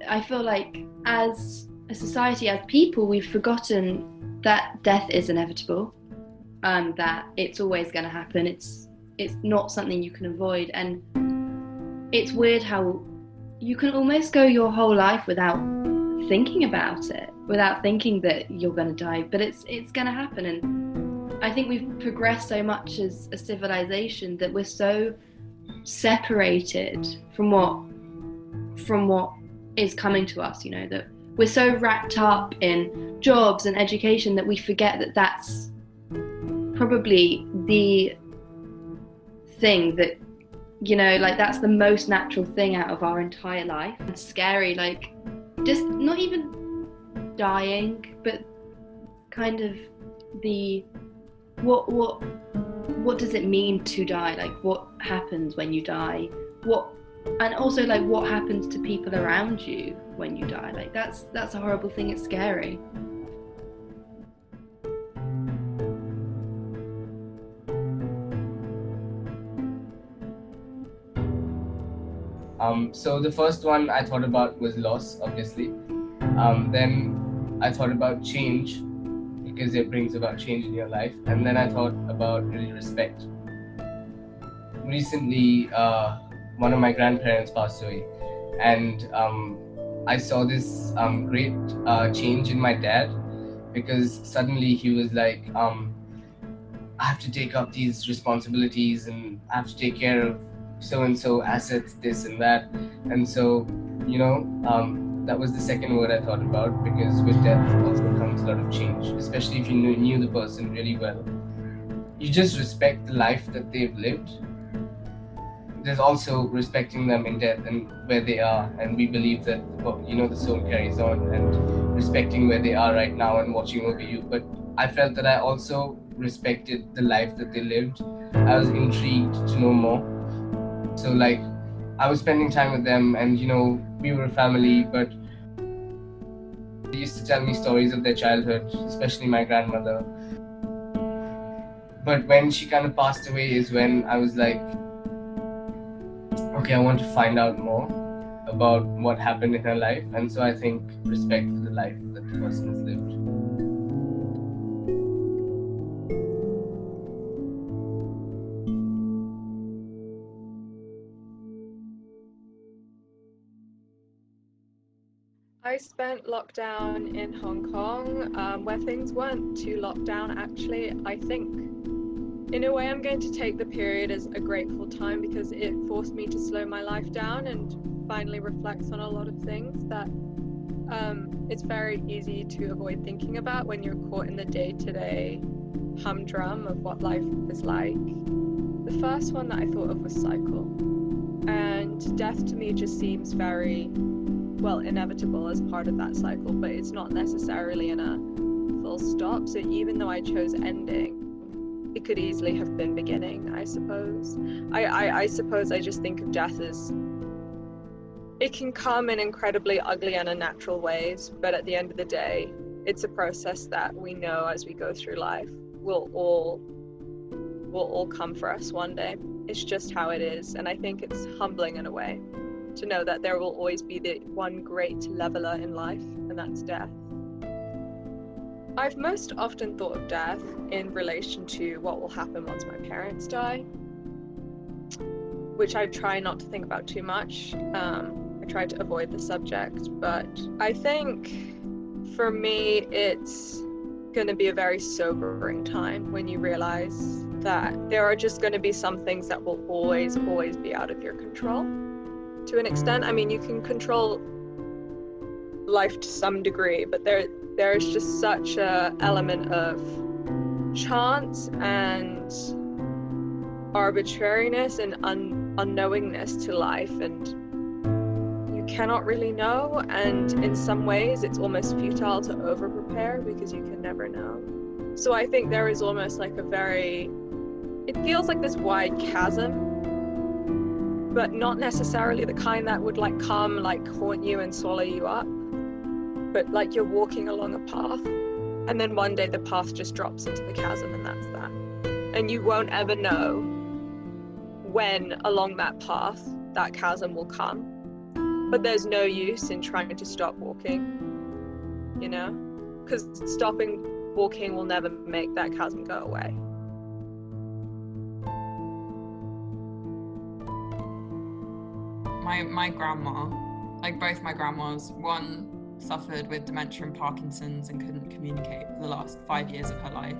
I feel like as a society, as people, we've forgotten that death is inevitable, that it's always going to happen. It's not something you can avoid, and it's weird how you can almost go your whole life without thinking about it, without thinking that you're going to die, but it's going to happen. And I think we've progressed so much as a civilization that we're so separated from what is coming to us, that we're so wrapped up in jobs and education that we forget that that's probably the thing that, like that's the most natural thing out of our entire life. It's scary, like just not even dying, but kind of the what does it mean to die? Like what happens when you die? And also like what happens to people around you when you die? Like that's a horrible thing. It's scary. So the first one I thought about was loss, obviously. Then I thought about change, because it brings about change in your life. And then I thought about really respect. Recently, one of my grandparents passed away, and I saw this great change in my dad, because suddenly he was like, I have to take up these responsibilities and I have to take care of so-and-so assets, this and that. And so, that was the second word I thought about, because with death also comes a lot of change, especially if you knew the person really well. You just respect the life that they've lived. There's also respecting them in death and where they are, and we believe that the soul carries on, and respecting where they are right now and watching over you. But I felt that I also respected the life that they lived. I was intrigued to know more. So like I was spending time with them, and we were a family, but they used to tell me stories of their childhood, especially my grandmother. But when she kind of passed away is when I was like, okay, I want to find out more about what happened in her life. And so I think respect for the life that the person has lived. I spent lockdown in Hong Kong, where things weren't too locked down, actually. I think, in a way, I'm going to take the period as a grateful time, because it forced me to slow my life down and finally reflect on a lot of things that it's very easy to avoid thinking about when you're caught in the day-to-day humdrum of what life is like. The first one that I thought of was cycle. And death to me just seems very inevitable as part of that cycle, but it's not necessarily in a full stop. So even though I chose ending, it could easily have been beginning, I suppose. I suppose I just think of death as it can come in incredibly ugly and unnatural ways, but at the end of the day, it's a process that we know as we go through life will all come for us one day. It's just how it is, and I think it's humbling in a way to know that there will always be the one great leveler in life, and that's death. I've most often thought of death in relation to what will happen once my parents die, which I try not to think about too much. I try to avoid the subject, but I think for me it's going to be a very sobering time when you realize that there are just going to be some things that will always be out of your control. To an extent, I mean, you can control life to some degree, but there's just such an element of chance and arbitrariness and unknowingness to life, and you cannot really know, and in some ways it's almost futile to over-prepare because you can never know. So I think there is almost like it feels like this wide chasm, but not necessarily the kind that would come haunt you and swallow you up, but like you're walking along a path, and then one day the path just drops into the chasm, and that's that. And you won't ever know when along that path that chasm will come. but there's no use in trying to stop walking, you know, because stopping walking will never make that chasm go away. My grandma, like both my grandmas, one suffered with dementia and Parkinson's and couldn't communicate for the last 5 years of her life.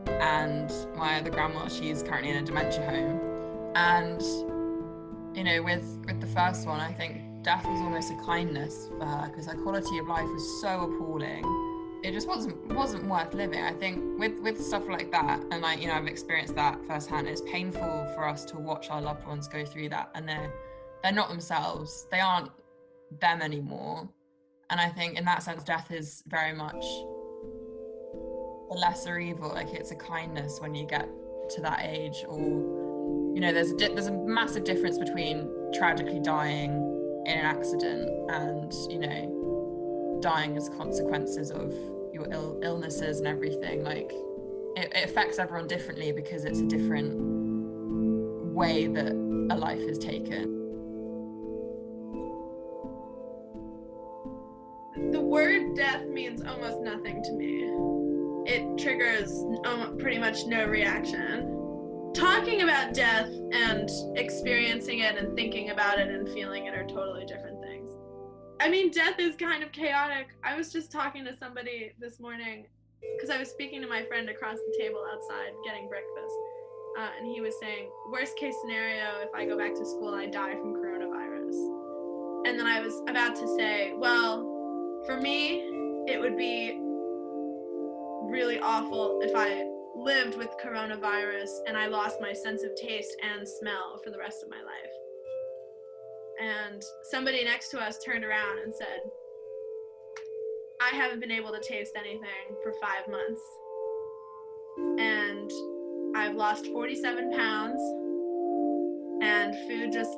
And my other grandma, she's currently in a dementia home. And, you know, with the first one, I think death was almost a kindness for her because her quality of life was so appalling. It just wasn't worth living. I think with stuff like that, and like, you know, I've experienced that firsthand, it's painful for us to watch our loved ones go through that, and they're not themselves. They aren't them anymore. And I think in that sense, death is very much the lesser evil. Like, it's a kindness when you get to that age, or, you know, there's a massive difference between tragically dying in an accident and, you know, dying as consequences of your illnesses and everything. Like, it affects everyone differently because it's a different way that a life is taken. The word death means almost nothing to me. It triggers pretty much no reaction. Talking about death and experiencing it and thinking about it and feeling it are totally different things. I mean, death is kind of chaotic. I was just talking to somebody this morning because I was speaking to my friend across the table outside getting breakfast. And he was saying, worst case scenario, if I go back to school, I die from coronavirus. And then I was about to say, well, for me, it would be really awful if I lived with coronavirus and I lost my sense of taste and smell for the rest of my life. And somebody next to us turned around and said, I haven't been able to taste anything for 5 months. And I've lost 47 pounds and food just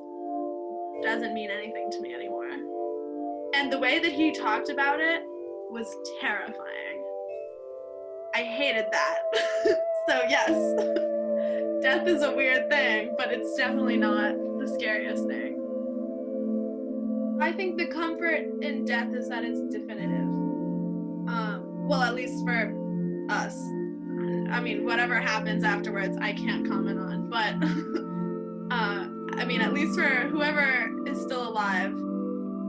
doesn't mean anything to me anymore. And the way that he talked about it was terrifying. I hated that. So yes, death is a weird thing, but it's definitely not the scariest thing. I think the comfort in death is that it's definitive. Well, at least for us. I mean, whatever happens afterwards, I can't comment on, but I mean, at least for whoever is still alive,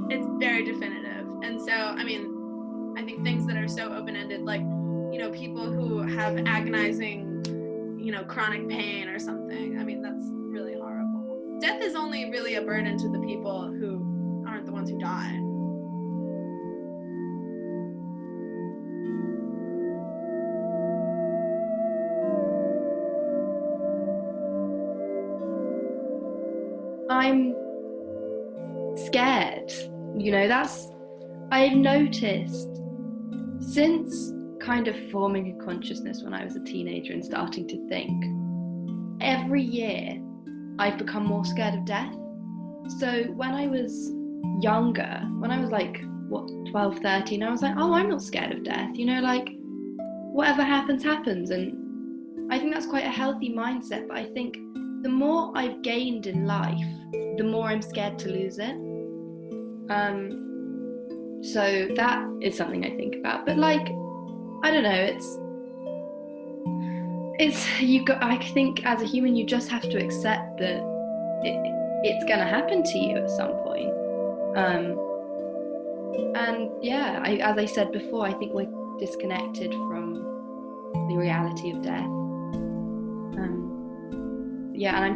it's very definitive. And so, I mean, I think things that are so open-ended, like, you know, people who have agonizing, you know, chronic pain or something, I mean, that's really horrible. Death is only really a burden to the people who aren't the ones who die. I'm scared, you know, I've noticed since kind of forming a consciousness when I was a teenager and starting to think, every year I've become more scared of death. So when I was younger, when I was like, 12, 13, I was like, oh, I'm not scared of death, you know, like, whatever happens, happens. And I think that's quite a healthy mindset, but I think the more I've gained in life, the more I'm scared to lose it. So that is something I think about. But like, I don't know, I think as a human, you just have to accept that it's gonna happen to you at some point. And yeah, as I said before, I think we're disconnected from the reality of death. Yeah, and I'm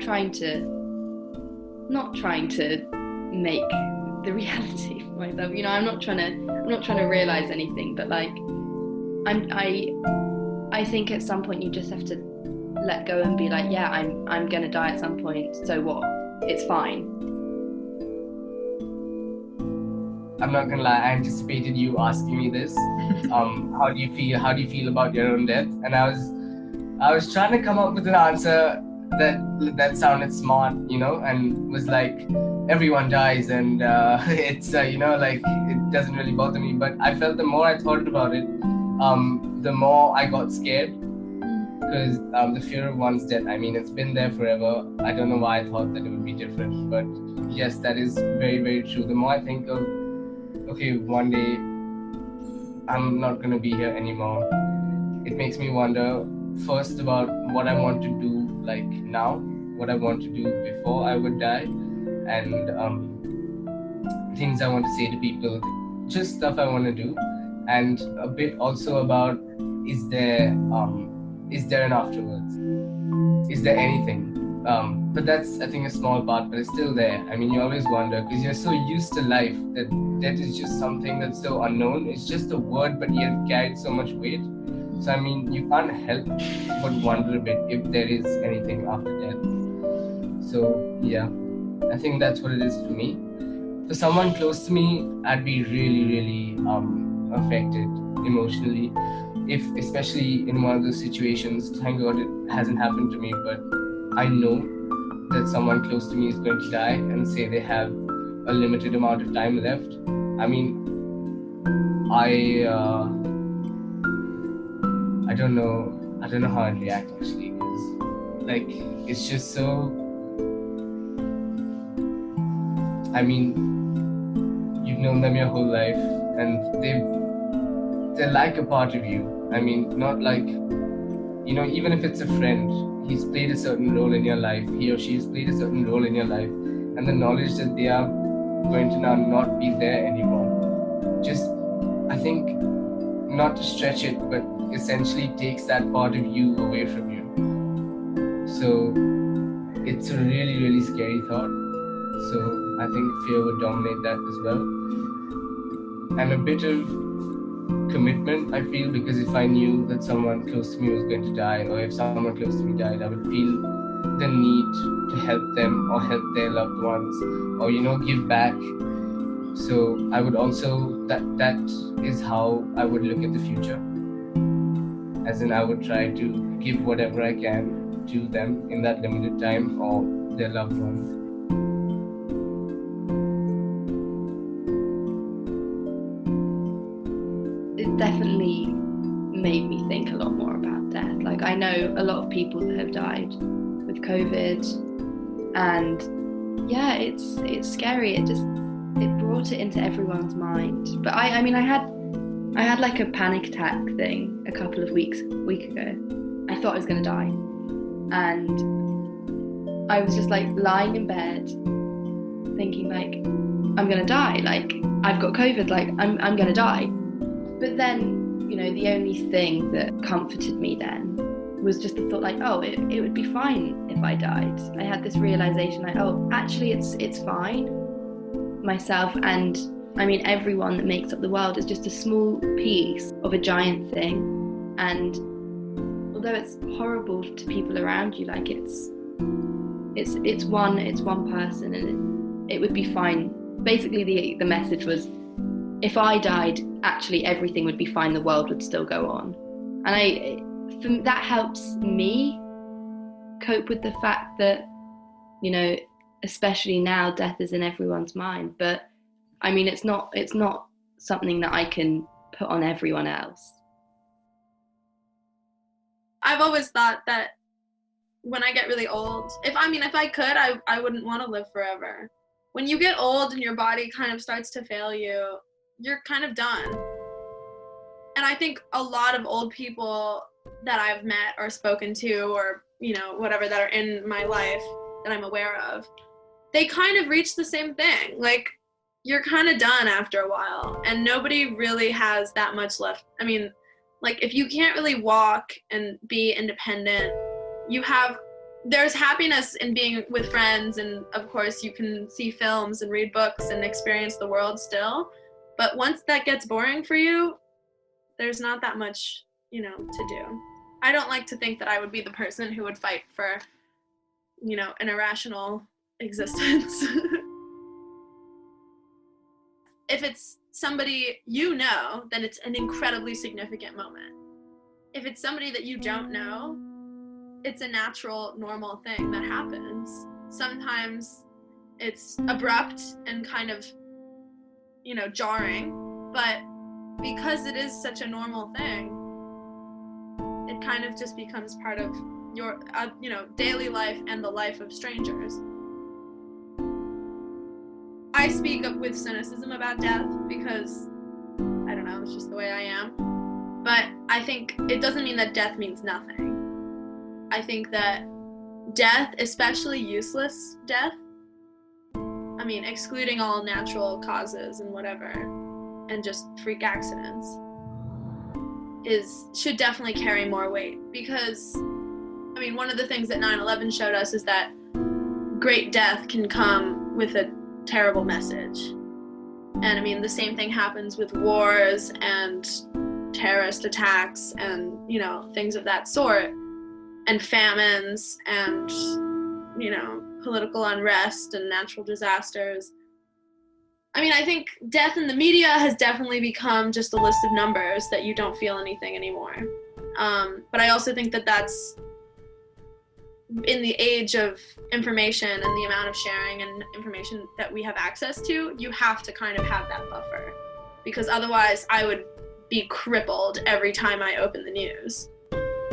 not trying to make the reality for myself. You know, I'm not trying to realize anything, but like, I think at some point you just have to let go and be like, yeah, I'm gonna die at some point. So what? It's fine. I'm not gonna lie, I anticipated you asking me this. How do you feel about your own death? And I was trying to come up with an answer that sounded smart, you know, and was like, everyone dies, and it's you know, like, it doesn't really bother me. But I felt the more I thought about it, the more I got scared, because the fear of one's death, I mean, it's been there forever. I don't know why I thought that it would be different, but yes, that is very, very true. The more I think of, okay, one day I'm not going to be here anymore, it makes me wonder first about what I want to do like now, what I want to do before I would die, and things I want to say to people, just stuff I want to do, and a bit also about is there an afterwards? Is there anything? But that's, I think, a small part, but it's still there. I mean, you always wonder because you're so used to life that death is just something that's so unknown. It's just a word, but yet carried so much weight. So, I mean, you can't help but wonder a bit if there is anything after death. So, yeah, I think that's what it is for me. For someone close to me, I'd be really, really affected emotionally. If, especially in one of those situations, thank God it hasn't happened to me, but I know that someone close to me is going to die and say they have a limited amount of time left. I mean, I don't know how I'd react actually, because like it's just so. I mean, you've known them your whole life, and they're like a part of you. I mean, not like, you know, even if it's a friend, he's played a certain role in your life, he or she has played a certain role in your life, and the knowledge that they are going to now not be there anymore, just, I think, not to stretch it, but essentially takes that part of you away from you. So it's a really, really scary thought. So I think fear would dominate that as well. And a bit of commitment, I feel, because if I knew that someone close to me was going to die, or if someone close to me died, I would feel the need to help them or help their loved ones, or, you know, give back. So I would also, that is how I would look at the future. As in, I would try to give whatever I can to them in that limited time, or their loved ones. It definitely made me think a lot more about death. Like, I know a lot of people that have died with COVID, and yeah, it's scary. It brought it into everyone's mind. But I mean, I had like a panic attack thing a couple of week ago. I thought I was gonna die, and I was just like lying in bed, thinking like, I'm gonna die. Like, I've got COVID. Like, I'm gonna die. But then, you know, the only thing that comforted me then was just the thought like, oh, it would be fine if I died. I had this realization like, oh, actually it's fine. Myself and, I mean, everyone that makes up the world is just a small piece of a giant thing. And although it's horrible to people around you, like it's one person, and it would be fine. Basically the message was, if I died, actually everything would be fine, the world would still go on. And that helps me cope with the fact that, you know, especially now, death is in everyone's mind. But I mean, it's not something that I can put on everyone else. I've always thought that when I get really old, if I could, I wouldn't want to live forever. When you get old and your body kind of starts to fail you, you're kind of done. And I think a lot of old people that I've met or spoken to, or, you know, whatever, that are in my life that I'm aware of, they kind of reach the same thing. Like, you're kind of done after a while, and nobody really has that much left. I mean, like, if you can't really walk and be independent, there's happiness in being with friends, and of course you can see films and read books and experience the world still. But once that gets boring for you, there's not that much, you know, to do. I don't like to think that I would be the person who would fight for, you know, an irrational existence. If it's somebody you know, then it's an incredibly significant moment. If it's somebody that you don't know, it's a natural, normal thing that happens. Sometimes it's abrupt and kind of, you know, jarring, but because it is such a normal thing, it kind of just becomes part of your, you know, daily life and the life of strangers. I speak up with cynicism about death because I don't know, it's just the way I am. But I think it doesn't mean that death means nothing. I think that death, especially useless death, I mean, excluding all natural causes and whatever, and just freak accidents, should definitely carry more weight. Because, I mean, one of the things that 9/11 showed us is that great death can come with a terrible message. And I mean, the same thing happens with wars and terrorist attacks and, you know, things of that sort, and famines and, you know, political unrest and natural disasters. I mean, I think death in the media has definitely become just a list of numbers that you don't feel anything anymore. But I also think that that's, in the age of information and the amount of sharing and information that we have access to, you have to kind of have that buffer, because otherwise I would be crippled every time I open the news.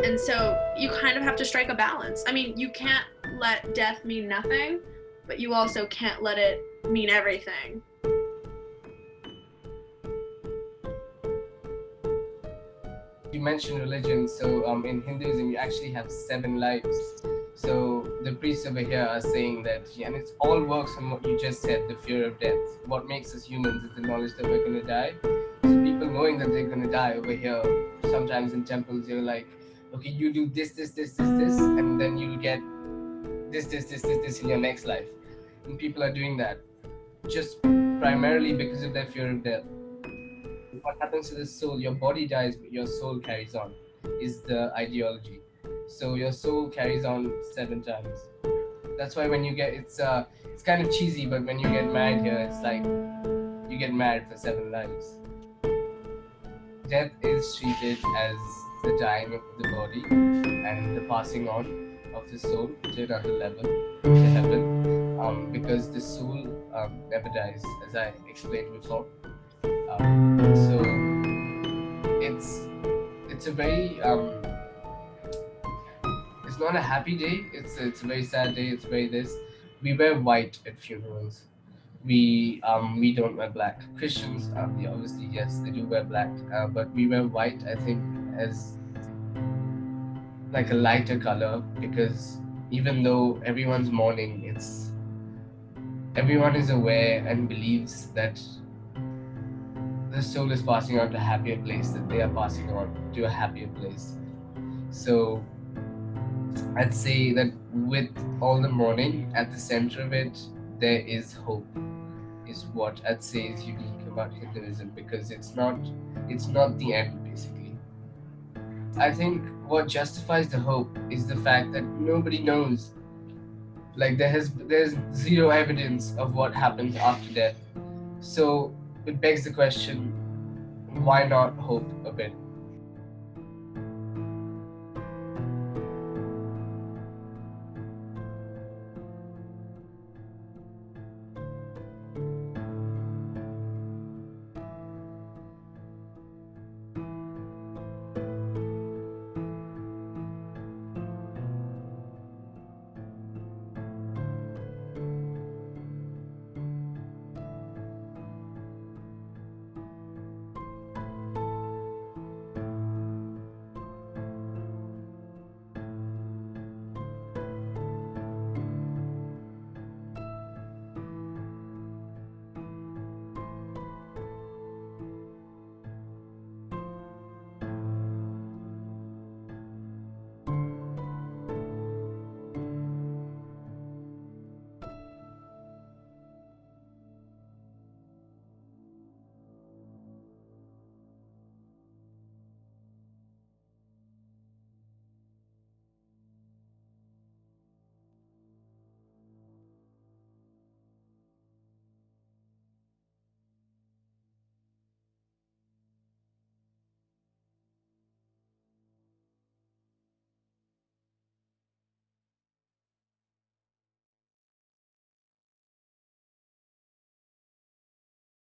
And so you kind of have to strike a balance. I mean, you can't let death mean nothing, but you also can't let it mean everything. You mentioned religion, so in Hinduism you actually have 7 lives. So the priests over here are saying that, and it all works on what you just said, the fear of death. What makes us humans is the knowledge that we're going to die. So people knowing that they're going to die over here, sometimes in temples you're like, okay, you do this, and then you'll get this in your next life. And people are doing that just primarily because of their fear of death. What happens to the soul? Your body dies, but your soul carries on, is the ideology. So your soul carries on 7 times. That's why when you get, it's kind of cheesy, but when you get married here, it's like you get married for 7 lives. Death is treated as the dying of the body and the passing on of the soul to another level, to heaven, because the soul never dies, as I explained before. So it's a very it's not a happy day. It's a very sad day. It's very this. We wear white at funerals. We don't wear black. Christians, obviously yes, they do wear black, but we wear white. I think as like a lighter color, because even though everyone's mourning, everyone is aware and believes that the soul is passing on to a happier place, that they are passing on to a happier place. So I'd say that with all the mourning, at the center of it, there is hope, is what I'd say is unique about Hinduism, because it's not the end, basically. I think what justifies the hope is the fact that nobody knows. Like there's 0 evidence of what happens after death. So it begs the question, why not hope a bit?